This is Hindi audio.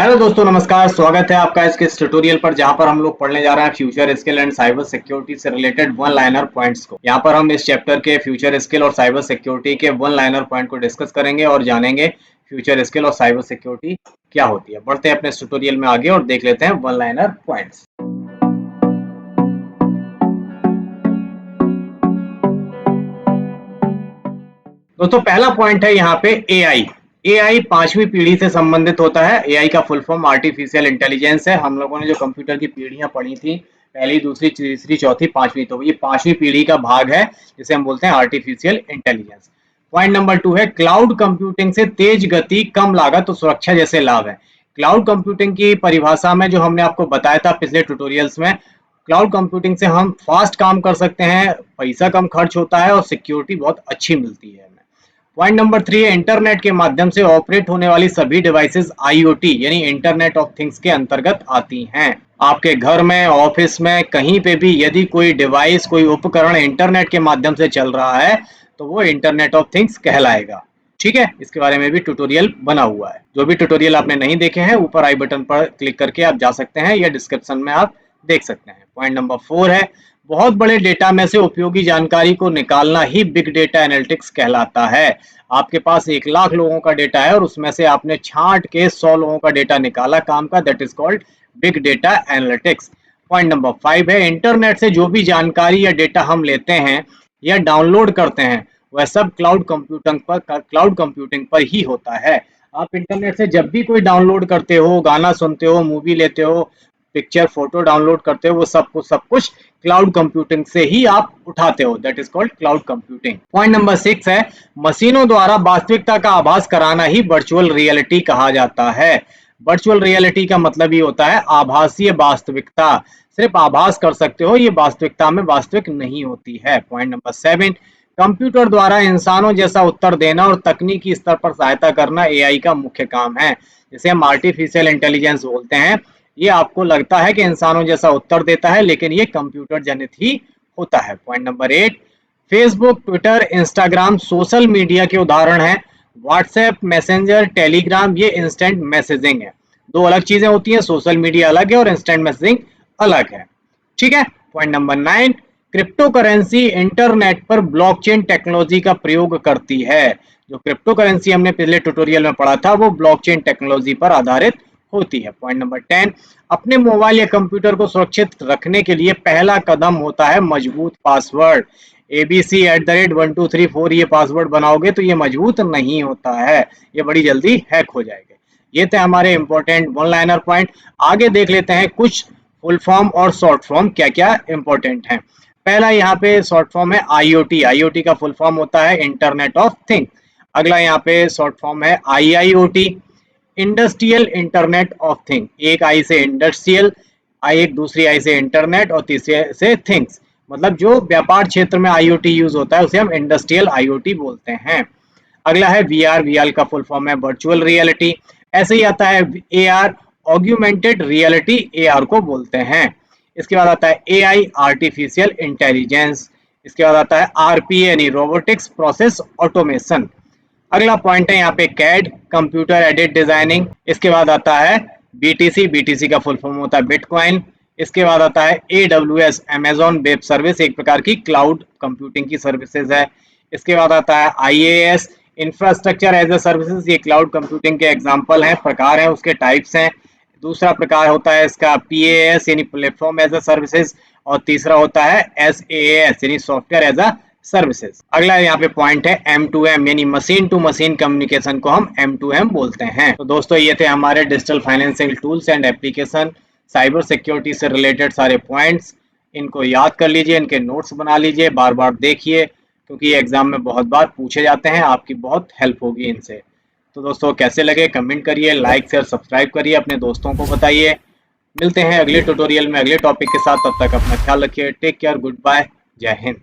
हेलो दोस्तों, नमस्कार। स्वागत है आपका इस ट्यूटोरियल पर, जहां पर हम लोग पढ़ने जा रहे हैं future skill and cyber security से रिलेटेड वन लाइनर पॉइंट्स को। यहां पर हम इस चैप्टर के फ्यूचर स्किल और साइबर सिक्योरिटी के वन लाइनर पॉइंट को डिस्कस करेंगे और जानेंगे फ्यूचर स्किल और साइबर सिक्योरिटी क्या होती है। बढ़ते हैं अपने इस ट्यूटोरियल में आगे और देख लेते हैं वन लाइनर पॉइंट्स। दोस्तों, पहला पॉइंट है यहाँ पे एआई। एआई पांचवी पीढ़ी से संबंधित होता है। एआई का फुल फॉर्म आर्टिफिशियल इंटेलिजेंस है। हम लोगों ने जो कंप्यूटर की पीढ़ियां पढ़ी थी, पहली, दूसरी, तीसरी, चौथी, पांचवी, तो ये पांचवी पीढ़ी का भाग है जिसे हम बोलते हैं आर्टिफिशियल इंटेलिजेंस। पॉइंट नंबर 2 है क्लाउड कंप्यूटिंग से तेज गति, कम लागत और सुरक्षा जैसे लाभ है। क्लाउड कंप्यूटिंग की परिभाषा में जो हमने आपको बताया था पिछले ट्यूटोरियल्स में, क्लाउड कंप्यूटिंग से हम फास्ट काम कर सकते हैं, पैसा कम खर्च होता है और सिक्योरिटी बहुत अच्छी मिलती है। पॉइंट नंबर 3 है इंटरनेट के माध्यम से ऑपरेट होने वाली सभी डिवाइसेस आईओटी यानी इंटरनेट ऑफ थिंग्स के अंतर्गत आती हैं। आपके घर में, ऑफिस में, कहीं पे भी यदि कोई डिवाइस, कोई उपकरण इंटरनेट के माध्यम से चल रहा है तो वो इंटरनेट ऑफ थिंग्स कहलाएगा। ठीक है, इसके बारे में भी ट्यूटोरियल बना हुआ है। जो भी ट्यूटोरियल आपने नहीं देखे हैं, ऊपर आई बटन पर क्लिक करके आप जा सकते हैं या डिस्क्रिप्शन में आप देख सकते हैं। पॉइंट नंबर 4 है बहुत बड़े डेटा में से उपयोगी जानकारी को निकालना ही बिग डेटा एनालिटिक्स कहलाता है। आपके पास 1 लाख लोगों का डेटा है और उसमें से आपने छांट के 100 लोगों का डेटा निकाला काम का, that is called big data analytics. Point number 5 है इंटरनेट से जो भी जानकारी या डेटा हम लेते हैं या डाउनलोड करते हैं वह सब क्लाउड कंप्यूटिंग पर ही होता है। आप इंटरनेट से जब भी कोई डाउनलोड करते हो, गाना सुनते हो, मूवी लेते हो, पिक्चर, फोटो डाउनलोड करते हो, वो सब कुछ क्लाउड कंप्यूटिंग से ही आप उठाते हो, that is called cloud computing. Point number 6 है मशीनों द्वारा वास्तविकता का आभास कराना ही वर्चुअल रियलिटी कहा जाता है। वर्चुअल रियलिटी का मतलब ये होता है आभासीय वास्तविकता। सिर्फ आभास कर सकते हो, ये वास्तविकता में वास्तविक नहीं होती है। पॉइंट नंबर 7 कंप्यूटर द्वारा इंसानों जैसा उत्तर देना और तकनीकी स्तर पर सहायता करना एआई का मुख्य काम है, जिसे हम आर्टिफिशियल इंटेलिजेंस बोलते हैं। ये आपको लगता है कि इंसानों जैसा उत्तर देता है, लेकिन ये कंप्यूटर जनित ही होता है। Point number 8 Facebook, Twitter, Instagram social media के उदाहरण हैं। व्हाट्सएप, मैसेंजर, टेलीग्राम ये इंस्टेंट मैसेजिंग है। दो अलग चीजें होती हैं, सोशल मीडिया अलग है और इंस्टेंट मैसेजिंग अलग है। ठीक है। Point number 9 crypto currency internet पर ब्लॉकचेन टेक्नोलॉजी का प्रयोग करती है। जो क्रिप्टो करेंसी हमने पिछले ट्यूटोरियल में पढ़ा था वो ब्लॉकचेन टेक्नोलॉजी पर आधारित होती है। पॉइंट नंबर 10 अपने मोबाइल या कंप्यूटर को सुरक्षित रखने के लिए पहला कदम होता है मजबूत पासवर्ड। ABC@1234 ये पासवर्ड बनाओगे तो ये मजबूत नहीं होता है, ये बड़ी जल्दी हैक हो जाएगा। ये थे हमारे इंपॉर्टेंट वन लाइनर पॉइंट। आगे देख लेते हैं कुछ फुल फॉर्म और शॉर्ट फॉर्म क्या क्या इंपॉर्टेंट है। पहला यहाँ पे शॉर्ट फॉर्म है आईओटी। आईओटी का फुल फॉर्म होता है इंटरनेट ऑफ थिंग। अगला यहाँ पे शॉर्ट फॉर्म है IIoT, industrial internet of thing. एक आई से इंडस्ट्रियल, एक दूसरी आई से इंटरनेट और तीसरे से थिंग्स। मतलब जो व्यापार क्षेत्र में आईओटी यूज होता है उसे हम इंडस्ट्रियल आईओटी बोलते हैं। अगला है वीआर। वीआर का फुल फॉर्म है वर्चुअल रियलिटी। ऐसे ही आता है एआर, ऑग्यूमेंटेड रियलिटी, एआर को बोलते हैं। इसके बाद आता है एआई, आर्टिफिशियल इंटेलिजेंस। इसके बाद आता है आरपीए यानी रोबोटिक्स प्रोसेस ऑटोमेशन। अगला पॉइंट है यहाँ पे कैड, कंप्यूटर एडेड डिजाइनिंग। इसके बाद आता है बीटीसी। बीटीसी का फुल फॉर्म होता है बिटकॉइन। इसके बाद आता है AWS, अमेजॉन वेब सर्विस, एक प्रकार की क्लाउड कंप्यूटिंग की सर्विसेज है। इसके बाद आता है IaaS, infrastructure as a services. ये क्लाउड कंप्यूटिंग के एग्जांपल हैं, प्रकार हैं, उसके टाइप्स हैं। दूसरा प्रकार होता है इसका PaaS यानी प्लेटफॉर्म एज ए सर्विसेज, और तीसरा होता है SaaS यानी सॉफ्टवेयर एज अ सर्विसेज। अगला यहाँ पे पॉइंट है M2M यानी मशीन टू मशीन कम्युनिकेशन को हम M2M बोलते हैं। तो दोस्तों ये थे हमारे digital financial tools and application, cyber security से रिलेटेड सारे पॉइंट्स। इनको याद कर लीजिए, इनके नोट्स बना लीजिए, बार बार देखिए, क्योंकि ये एग्जाम में बहुत बार पूछे जाते हैं। आपकी बहुत हेल्प होगी इनसे। तो दोस्तों कैसे लगे कमेंट करिए, लाइक शेयर सब्सक्राइब करिए, अपने दोस्तों को बताइए। मिलते हैं अगले ट्यूटोरियल में अगले टॉपिक के साथ। तब तक अपना ख्याल रखिए। टेक केयर, गुड बाय, जय हिंद।